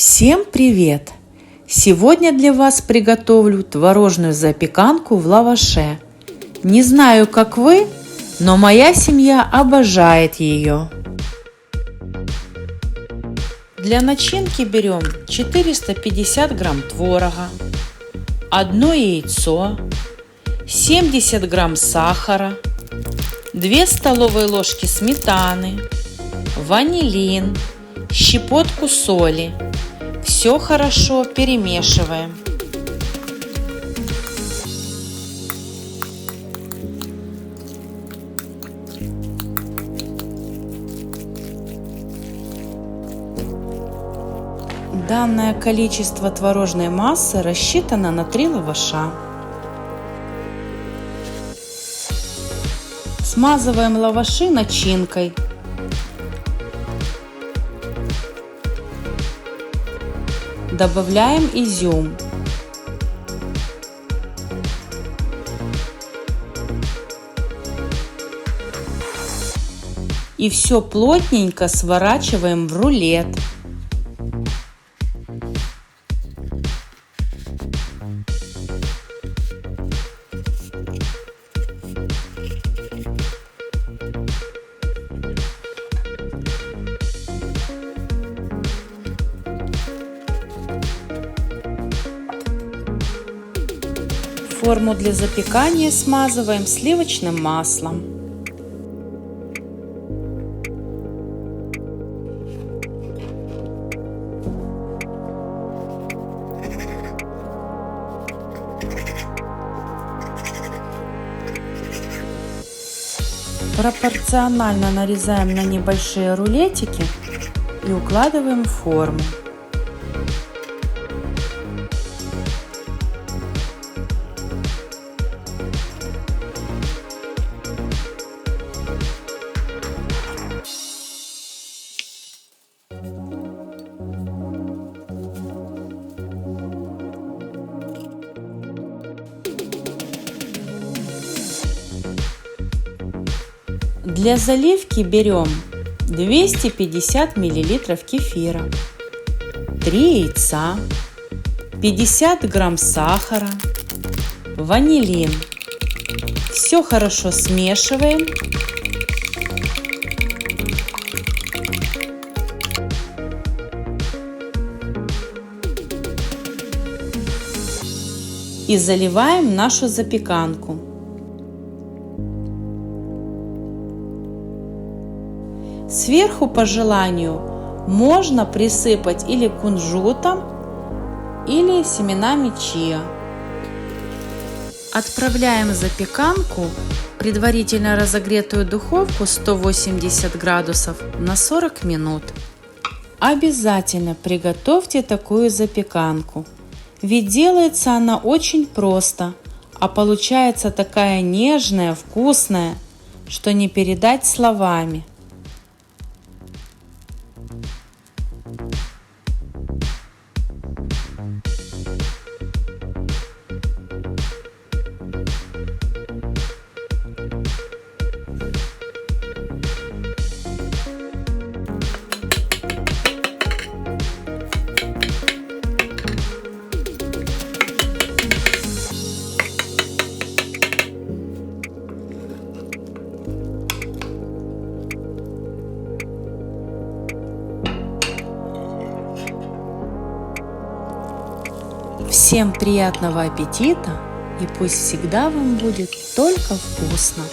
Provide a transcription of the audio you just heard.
Всем привет! Сегодня для вас приготовлю творожную запеканку в лаваше. Не знаю, как вы, но моя семья обожает ее. Для начинки берем 450 грамм творога, 1 яйцо, 70 грамм сахара, 2 столовые ложки сметаны, ванилин, щепотку соли. Все хорошо перемешиваем. Данное количество творожной массы рассчитано на 3 лаваша. Смазываем лаваши начинкой. Добавляем изюм. И все плотненько сворачиваем в рулет. Форму для запекания смазываем сливочным маслом. Пропорционально нарезаем на небольшие рулетики и укладываем в форму. Для заливки берем 250 мл кефира, 3 яйца, 50 грамм сахара, ванилин. Все хорошо смешиваем. И заливаем нашу запеканку. Сверху по желанию можно присыпать или кунжутом, или семенами чиа. Отправляем запеканку в предварительно разогретую духовку 180 градусов на 40 минут. Обязательно приготовьте такую запеканку, ведь делается она очень просто, а получается такая нежная, вкусная, что не передать словами. Всем приятного аппетита и пусть всегда вам будет только вкусно!